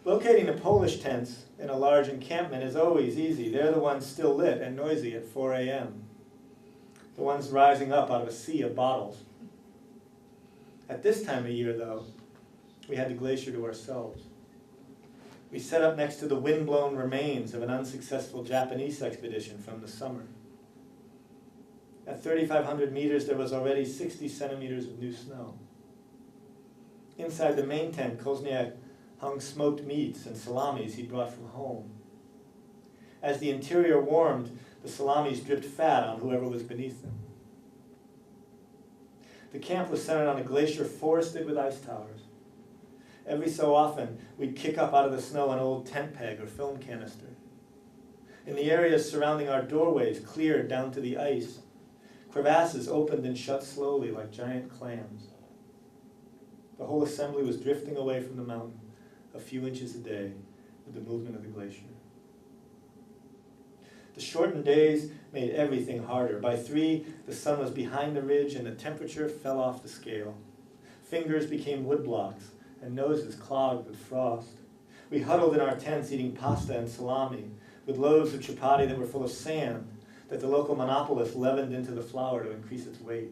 Locating the Polish tents in a large encampment is always easy. They're the ones still lit and noisy at 4 a.m. The ones rising up out of a sea of bottles. At this time of year, though, we had the glacier to ourselves. We set up next to the wind-blown remains of an unsuccessful Japanese expedition from the summer. At 3,500 meters, there was already 60 centimeters of new snow. Inside the main tent, Kozniak hung smoked meats and salamis he brought from home. As the interior warmed, the salamis dripped fat on whoever was beneath them. The camp was centered on a glacier forested with ice towers. Every so often, we'd kick up out of the snow an old tent peg or film canister. In the areas surrounding our doorways, cleared down to the ice, crevasses opened and shut slowly like giant clams. The whole assembly was drifting away from the mountain a few inches a day with the movement of the glacier. The shortened days made everything harder. By 3, the sun was behind the ridge and the temperature fell off the scale. Fingers became wood blocks and noses clogged with frost. We huddled in our tents eating pasta and salami with loaves of chapati that were full of sand that the local monopolist leavened into the flour to increase its weight.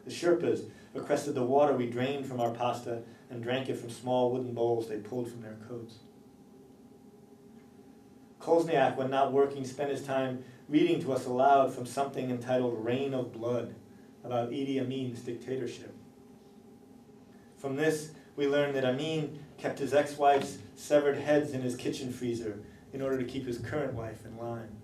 The Sherpas requested the water we drained from our pasta and drank it from small wooden bowls they pulled from their coats. Kozniak, when not working, spent his time reading to us aloud from something entitled Rain of Blood about Idi Amin's dictatorship. From this, we learned that Amin kept his ex-wife's severed heads in his kitchen freezer in order to keep his current wife in line.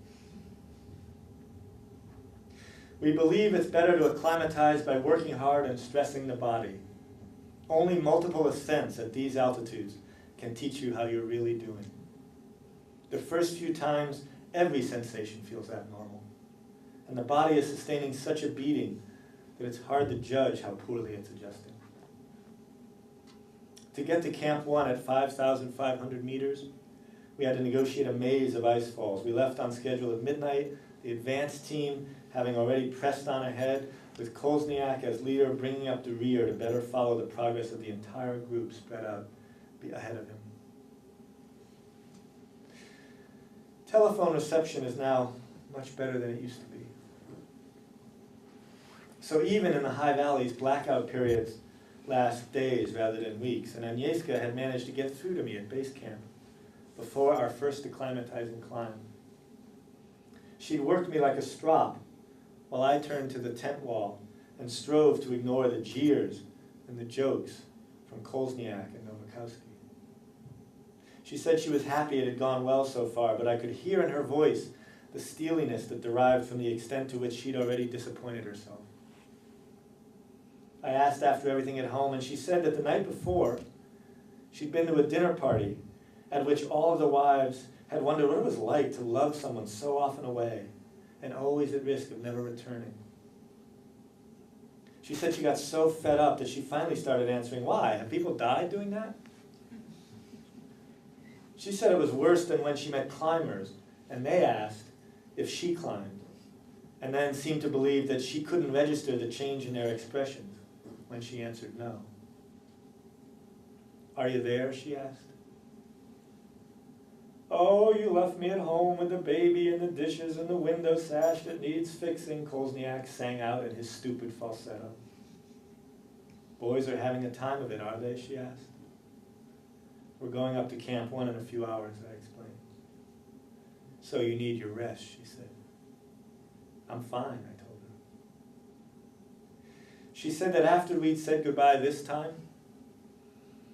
We believe it's better to acclimatize by working hard and stressing the body. Only multiple ascents at these altitudes can teach you how you're really doing. The first few times, every sensation feels abnormal, and the body is sustaining such a beating that it's hard to judge how poorly it's adjusting. To get to Camp 1 at 5,500 meters, we had to negotiate a maze of ice falls. We left on schedule at midnight, the advance team having already pressed on ahead, with Kozniak as leader bringing up the rear to better follow the progress of the entire group spread out ahead of him. Telephone reception is now much better than it used to be. So even in the high valleys, blackout periods last days rather than weeks, and Agnieszka had managed to get through to me at base camp before our first acclimatizing climb. She'd worked me like a strop while I turned to the tent wall and strove to ignore the jeers and the jokes from Kozniak and Nowakowski. She said she was happy it had gone well so far, but I could hear in her voice the steeliness that derived from the extent to which she'd already disappointed herself. I asked after everything at home, and she said that the night before, she'd been to a dinner party at which all of the wives had wondered what it was like to love someone so often away and always at risk of never returning. She said she got so fed up that she finally started answering, "Why? Have people died doing that?" She said it was worse than when she met climbers, and they asked if she climbed, and then seemed to believe that she couldn't register the change in their expressions when she answered no. "Are you there?" she asked. "Oh, you left me at home with the baby and the dishes and the window sash that needs fixing," Kozniak sang out in his stupid falsetto. "Boys are having a time of it, are they?" she asked. "We're going up to Camp 1 in a few hours," I explained. "So you need your rest," she said. "I'm fine," I told her. She said that after we'd said goodbye this time,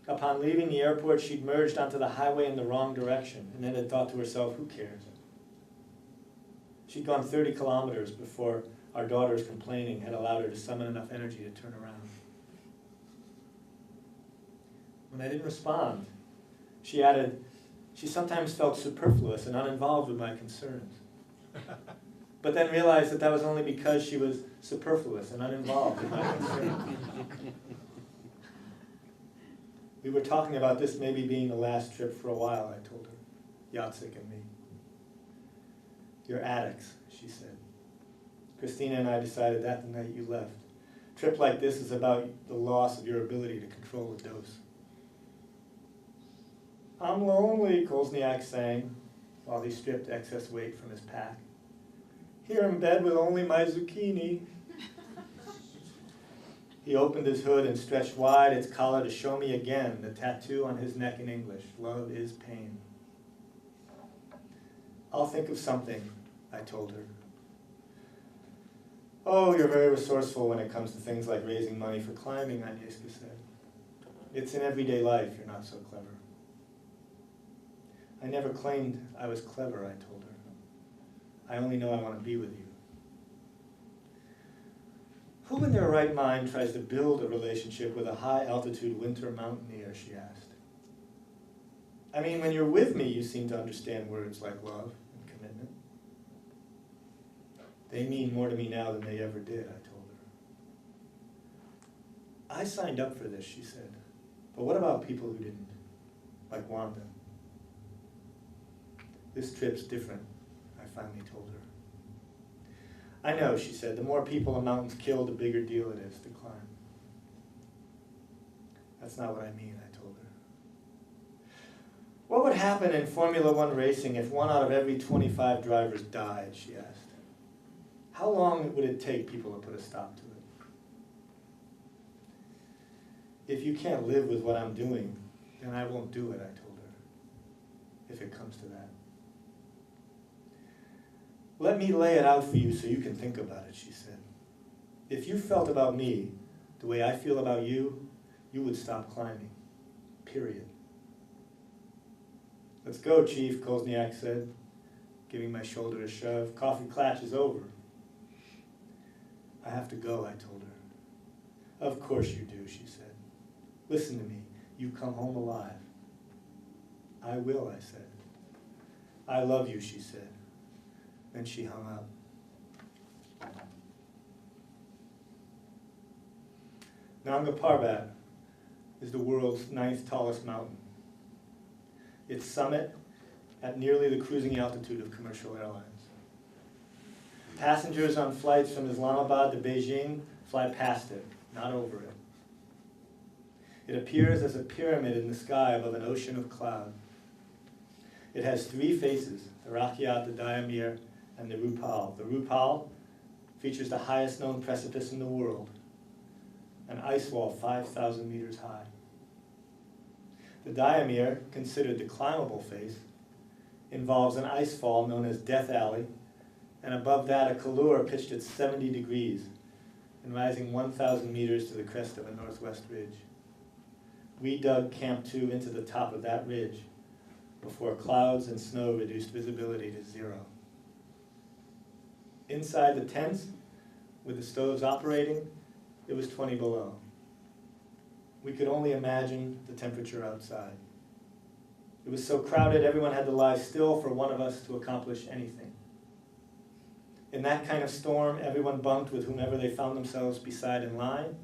upon leaving the airport, she'd merged onto the highway in the wrong direction and then had thought to herself, who cares? She'd gone 30 kilometers before our daughter's complaining had allowed her to summon enough energy to turn around. When I didn't respond, she added, she sometimes felt superfluous and uninvolved with my concerns, but then realized that that was only because she was superfluous and uninvolved with my concerns. We were talking about this maybe being the last trip for a while, I told her, Jacek and me. "You're addicts," she said. "Christina and I decided that the night you left. A trip like this is about the loss of your ability to control the dose." I'm lonely, Kolzniak sang, while he stripped excess weight from his pack. Here in bed with only my zucchini. He opened his hood and stretched wide its collar to show me again the tattoo on his neck in English, love is pain. I'll think of something, I told her. Oh, you're very resourceful when it comes to things like raising money for climbing, Agnieszka said. It's in everyday life you're not so clever. I never claimed I was clever, I told her. I only know I want to be with you. Who in their right mind tries to build a relationship with a high-altitude winter mountaineer, she asked. I mean, when you're with me, you seem to understand words like love and commitment. They mean more to me now than they ever did, I told her. I signed up for this, she said. But what about people who didn't? Like Wanda. This trip's different, I finally told her. I know, she said, the more people a mountain's killed, the bigger deal it is to climb. That's not what I mean, I told her. What would happen in Formula One racing if 1 out of every 25 drivers died, she asked. How long would it take people to put a stop to it? If you can't live with what I'm doing, then I won't do it, I told her, if it comes to that. Let me lay it out for you so you can think about it, she said. If you felt about me the way I feel about you, you would stop climbing, period. Let's go, Chief, Kolzniak said, giving my shoulder a shove. Coffee Klatch is over. I have to go, I told her. Of course you do, she said. Listen to me, you come home alive. I will, I said. I love you, she said. Then she hung up. Nanga Parbat is the world's 9th tallest mountain. Its summit at nearly the cruising altitude of commercial airlines. Passengers on flights from Islamabad to Beijing fly past it, not over it. It appears as a pyramid in the sky above an ocean of cloud. It has 3 faces, the Rakyat, the Diamir, and the Rupal. The Rupal features the highest known precipice in the world, an ice wall 5,000 meters high. The Diamir, considered the climbable face, involves an ice fall known as Death Alley, and above that a couloir pitched at 70 degrees and rising 1,000 meters to the crest of a northwest ridge. We dug Camp 2 into the top of that ridge before clouds and snow reduced visibility to 0. Inside the tents, with the stoves operating, it was 20 below. We could only imagine the temperature outside. It was so crowded everyone had to lie still for one of us to accomplish anything. In that kind of storm, everyone bunked with whomever they found themselves beside in line.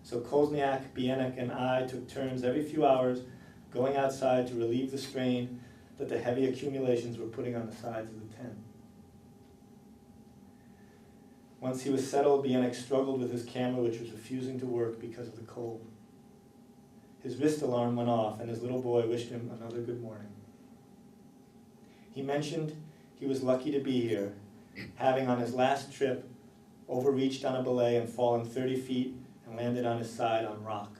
So Kolzniak, Bienek, and I took turns every few hours going outside to relieve the strain that the heavy accumulations were putting on the sides of the tent. Once he was settled, Bienek struggled with his camera, which was refusing to work because of the cold. His wrist alarm went off, and his little boy wished him another good morning. He mentioned he was lucky to be here, having on his last trip overreached on a belay and fallen 30 feet and landed on his side on rock.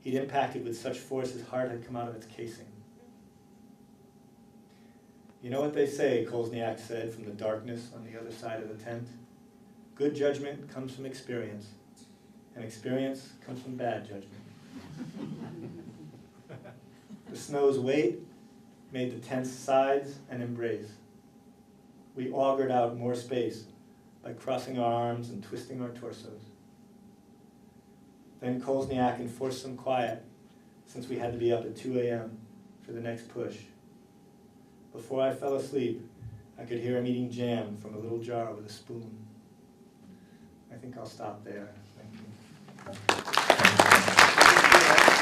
He'd impacted with such force his heart had come out of its casing. You know what they say, Kolzniak said from the darkness on the other side of the tent? Good judgment comes from experience, and experience comes from bad judgment. The snow's weight made the tent's sides and embrace. We augured out more space by crossing our arms and twisting our torsos. Then Kolzniak enforced some quiet, since we had to be up at 2 a.m. for the next push. Before I fell asleep, I could hear him eating jam from a little jar with a spoon. I think I'll stop there. Thank you.